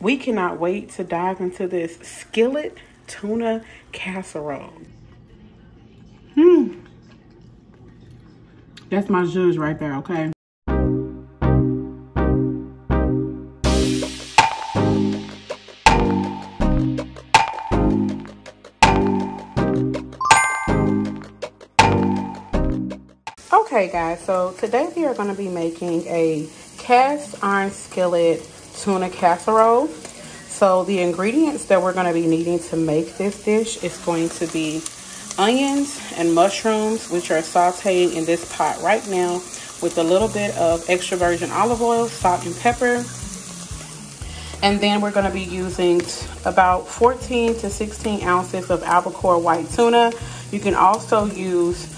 We cannot wait to dive into this skillet tuna casserole. That's my zhuzh right there, okay? Okay guys, so today we are going to be making a cast iron skillet tuna casserole. So the ingredients that we're going to be needing to make this dish is going to be onions and mushrooms, which are sauteing in this pot right now with a little bit of extra virgin olive oil, salt and pepper. And then we're going to be using about 14 to 16 ounces of albacore white tuna. You can also use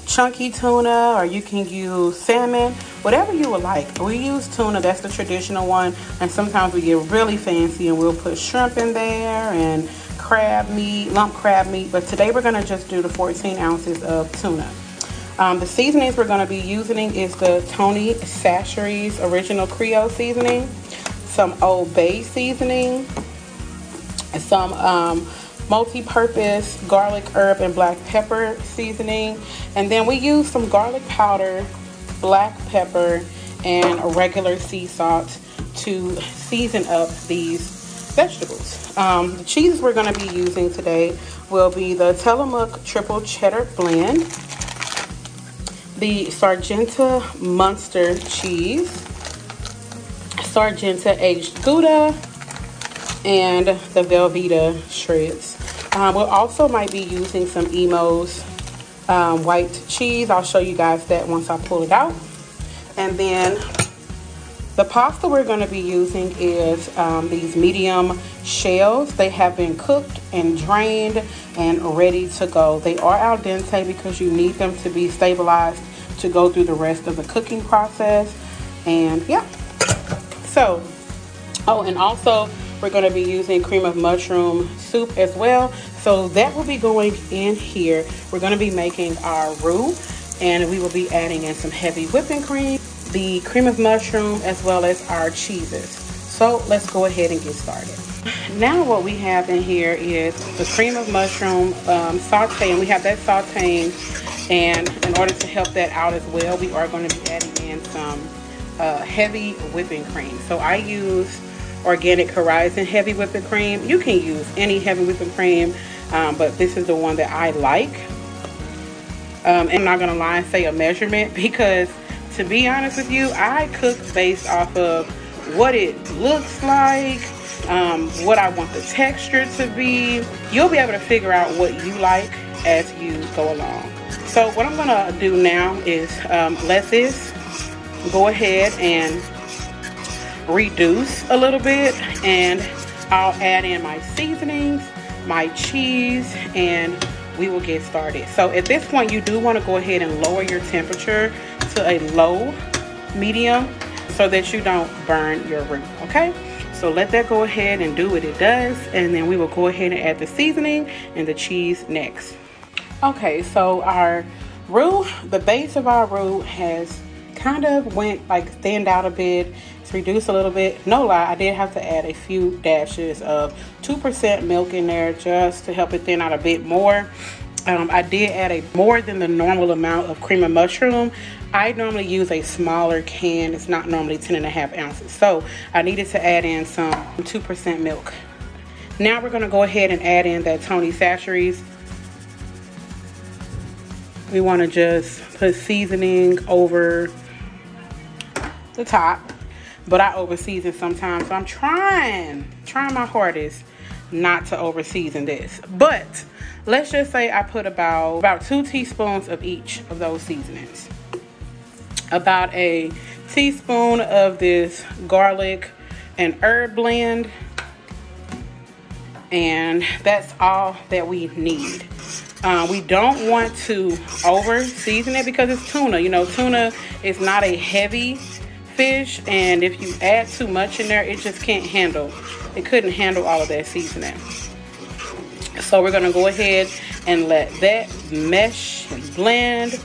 chunky tuna, or you can use salmon, whatever you would like. We use tuna, that's the traditional one, and sometimes we get really fancy and we'll put shrimp in there and crab meat, lump crab meat, but today we're going to just do the 14 ounces of tuna. The seasonings we're going to be using is the TUNA Casserole's original Creole seasoning, some Old Bay seasoning, some multi-purpose garlic, herb, and black pepper seasoning, and then we use some garlic powder, black pepper, and regular sea salt to season up these vegetables. The cheeses we're going to be using today will be the Tillamook triple cheddar blend, the Sargenta Munster cheese, Sargenta aged Gouda, and the Velveeta shreds. We'll also might be using some Emo's white cheese. I'll show you guys that once I pull it out. And then the pasta we're going to be using is these medium shells. They have been cooked and drained and ready to go. They are al dente because you need them to be stabilized to go through the rest of the cooking process. And yeah, so, oh, and also we're going to be using cream of mushroom soup as well. So that will be going in here. We're going to be making our roux, and we will be adding in some heavy whipping cream, the cream of mushroom, as well as our cheeses. So let's go ahead and get started. Now what we have in here is the cream of mushroom sauté, and we have that sauteing. And in order to help that out as well, we are going to be adding in some heavy whipping cream. So I use organic Horizon heavy whipping cream. You can use any heavy whipping cream, but this is the one that I like. And I'm not gonna lie and say a measurement, because to be honest with you, I cook based off of what it looks like, what I want the texture to be. You'll be able to figure out what you like as you go along. So what I'm gonna do now is let this go ahead and reduce a little bit, and I'll add in my seasonings, my cheese, and we will get started. So at this point, you do want to go ahead and lower your temperature to a low medium so that you don't burn your roux. Okay, so let that go ahead and do what it does, and then we will go ahead and add the seasoning and the cheese next. Okay, so our roux, the base of our roux has kind of went like thinned out a bit. It's reduced a little bit. No lie, I did have to add a few dashes of 2% milk in there just to help it thin out a bit more. I did add a more than the normal amount of cream of mushroom. I normally use a smaller can. It's not normally 10.5 ounces. So I needed to add in some 2% milk. Now we're going to go ahead and add in that TUNA Casserole's. We want to just put seasoning over the top, but I over season sometimes, so I'm trying my hardest not to over season this. But let's just say I put about 2 teaspoons of each of those seasonings, about a teaspoon of this garlic and herb blend, and that's all that we need. We don't want to over season it because it's tuna. You know, tuna is not a heavy fish, and if you add too much in there, it just can't handle. It couldn't handle all of that seasoning. So we're gonna go ahead and let that mesh and blend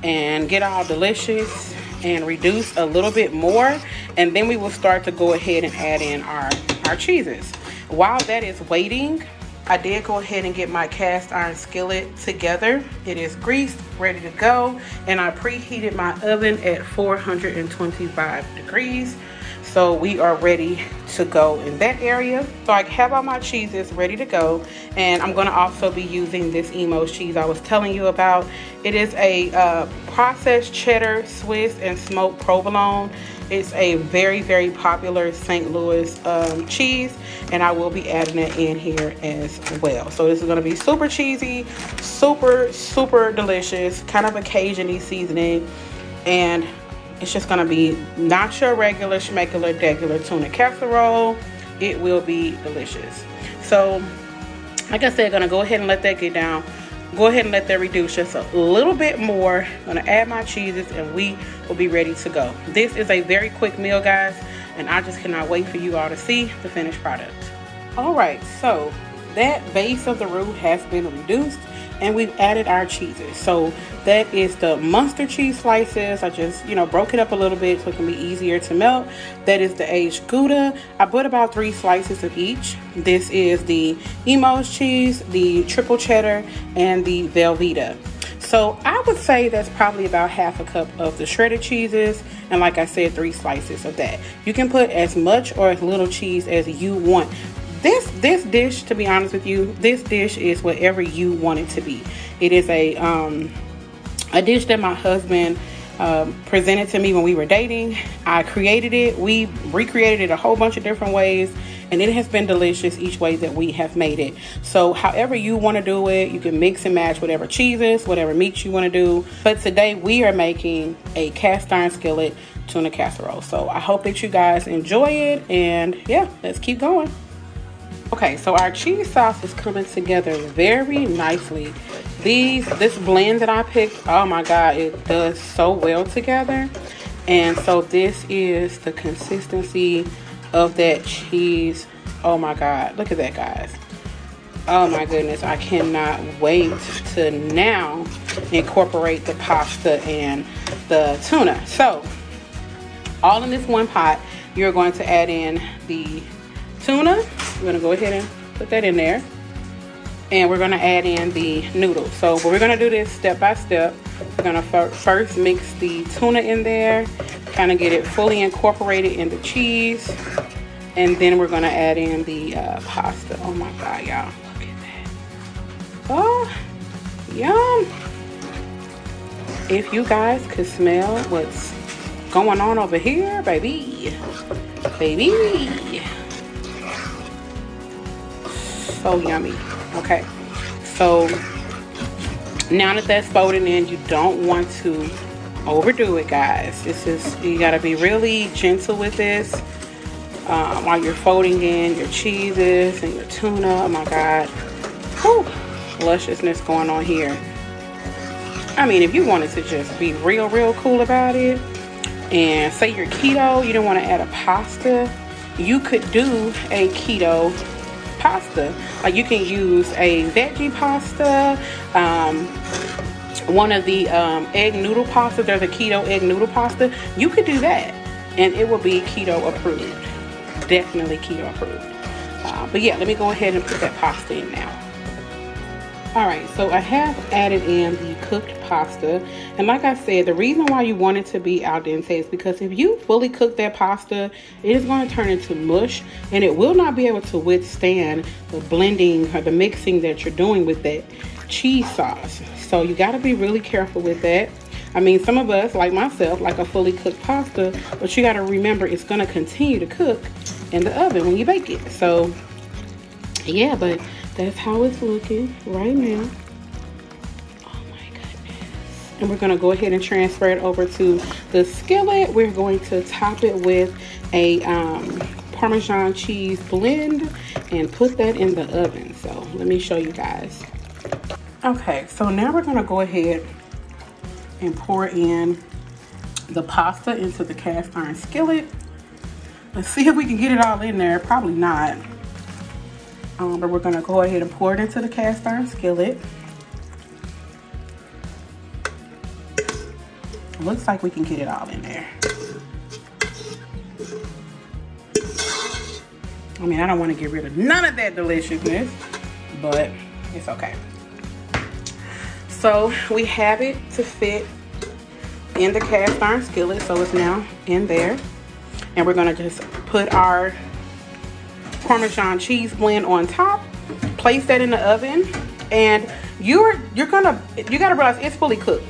and get all delicious and reduce a little bit more. and then we will start to go ahead and add in our cheeses. While that is waiting, I did go ahead and get my cast iron skillet together. It is greased, ready to go, and I preheated my oven at 425 degrees. So we are ready to go in that area. So I have all my cheeses ready to go, and I'm gonna also be using this Emos cheese I was telling you about. It is a processed cheddar, Swiss, and smoked provolone. It's a very, very popular St. Louis cheese, and I will be adding it in here as well. So this is gonna be super cheesy, super, super delicious, kind of a Cajun-y seasoning, and it's just gonna be not your regular schmegular degular tuna casserole. It will be delicious. So, like I said, gonna go ahead and let that get down. Go ahead and let that reduce just a little bit more. I'm gonna add my cheeses and we will be ready to go. This is a very quick meal, guys, and I just cannot wait for you all to see the finished product. All right, so that base of the roux has been reduced and we've added our cheeses. So that is the mustard cheese slices. I just, broke it up a little bit so it can be easier to melt. That is the aged Gouda. I put about 3 slices of each. This is the Emos cheese, the triple cheddar, and the Velveeta. So I would say that's probably about half a cup of the shredded cheeses, and like I said, 3 slices of that. You can put as much or as little cheese as you want. This dish, to be honest with you, this dish is whatever you want it to be. It is a dish that my husband presented to me when we were dating. I created it. We recreated it a whole bunch of different ways, and it has been delicious each way that we have made it. So however you want to do it, you can mix and match whatever cheeses, whatever meats you want to do. But today we are making a cast iron skillet tuna casserole. So I hope that you guys enjoy it, and yeah, let's keep going. Okay, so our cheese sauce is coming together very nicely. This blend that I picked, oh my God, it does so well together. And so this is the consistency of that cheese. Oh my God, look at that, guys. Oh my goodness, I cannot wait to now incorporate the pasta and the tuna. So, all in this one pot, you're going to add in the tuna. We're gonna go ahead and put that in there, and we're gonna add in the noodles. So, but we're gonna do this step by step. We're gonna first mix the tuna in there, kind of get it fully incorporated in the cheese, and then we're gonna add in the pasta. Oh my God, y'all, look at that! Oh, yum! If you guys could smell what's going on over here, baby. So yummy. Okay, so now that that's folded in, you don't want to overdo it, guys. You gotta be really gentle with this while you're folding in your cheeses and your tuna. Oh my God, whew, lusciousness going on here. I mean, if you wanted to just be real cool about it, and say you're keto, you don't want to add a pasta, you could do a keto pasta. Like, you can use a veggie pasta, one of the egg noodle pasta. There's a keto egg noodle pasta. You could do that and it will be keto approved. Definitely keto approved. But yeah, let me go ahead and put that pasta in now. Alright, so I have added in the cooked pasta, and like I said, the reason why you want it to be al dente is because if you fully cook that pasta, it is going to turn into mush, and it will not be able to withstand the blending or the mixing that you're doing with that cheese sauce. So you got to be really careful with that. I mean, some of us, like myself, like a fully cooked pasta, but you got to remember it's going to continue to cook in the oven when you bake it. So yeah, but that's how it's looking right now. Oh my goodness. And we're going to go ahead and transfer it over to the skillet. We're going to top it with a Parmesan cheese blend and put that in the oven. So let me show you guys. Okay, so now we're going to go ahead and pour in the pasta into the cast iron skillet. Let's see if we can get it all in there. Probably not. But we're going to go ahead and pour it into the cast iron skillet. Looks like we can get it all in there. I mean, I don't want to get rid of none of that deliciousness, but it's okay. So we have it to fit in the cast iron skillet, so it's now in there. And we're gonna just put our Parmesan cheese blend on top, place that in the oven, and you gotta realize it's fully cooked.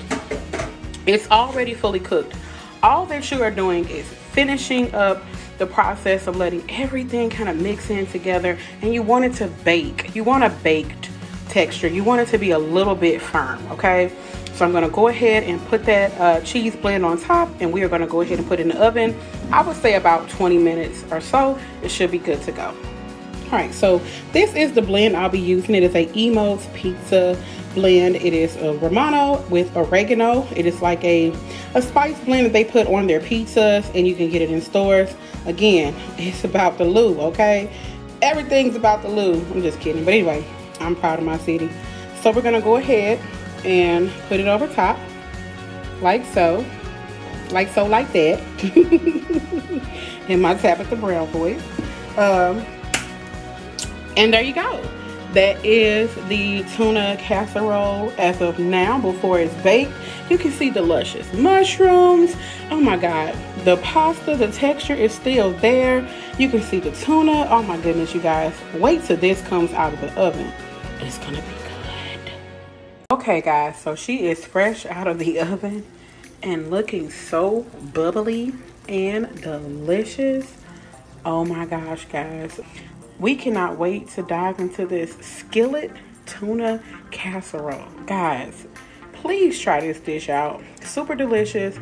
It's already fully cooked. All that you are doing is finishing up the process of letting everything kind of mix in together, and you want it to bake. You want a baked texture. You want it to be a little bit firm, okay? So I'm gonna go ahead and put that cheese blend on top, and we are gonna go ahead and put it in the oven. I would say about 20 minutes or so. It should be good to go. All right, so this is the blend I'll be using. It is a Emo's Pizza blend. It is a Romano with oregano. It is like a spice blend that they put on their pizzas, and you can get it in stores. Again, it's about the loo, okay? Everything's about the loo. I'm just kidding, but anyway, I'm proud of my city. So we're gonna go ahead and put it over top, like so, like that. In my Tabitha Brown voice. And there you go. That is the tuna casserole as of now before it's baked. You can see the luscious mushrooms. Oh my God. The pasta, the texture is still there. You can see the tuna. Oh my goodness, you guys. Wait till this comes out of the oven. It's gonna be good. Okay guys, so she is fresh out of the oven and looking so bubbly and delicious. Oh my gosh, guys. We cannot wait to dive into this skillet tuna casserole. Guys, please try this dish out. Super delicious,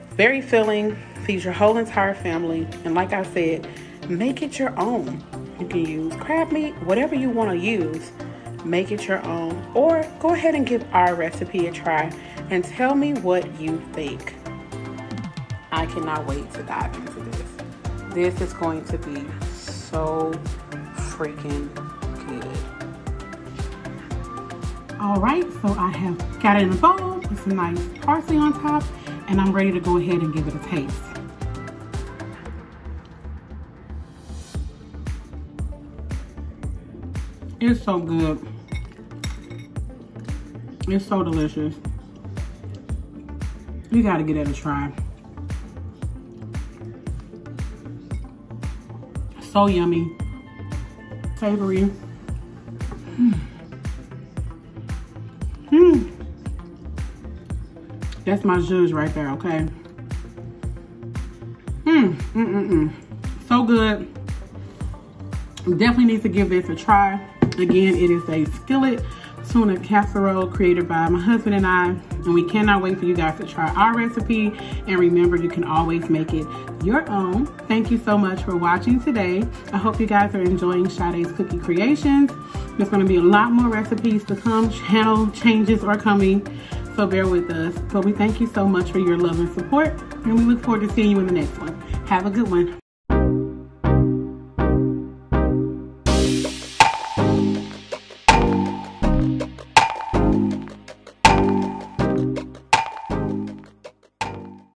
very filling, feeds your whole entire family. And like I said, make it your own. You can use crab meat, whatever you want to use, make it your own. Or go ahead and give our recipe a try and tell me what you think. I cannot wait to dive into this. This is going to be so freaking good. All right, so I have got it in a bowl with some nice parsley on top, and I'm ready to go ahead and give it a taste. It's so good. It's so delicious. You gotta give it a try. So yummy. Savory. That's my zhuzh right there, okay? So good. Definitely need to give this a try. Again, it is a skillet tuna casserole created by my husband and I, and we cannot wait for you guys to try our recipe. And remember, you can always make it your own. Thank you so much for watching today. I hope you guys are enjoying Sade's cookie creations. There's going to be a lot more recipes to come. Channel changes are coming, so bear with us. But we thank you so much for your love and support, and we look forward to seeing you in the next one. Have a good one.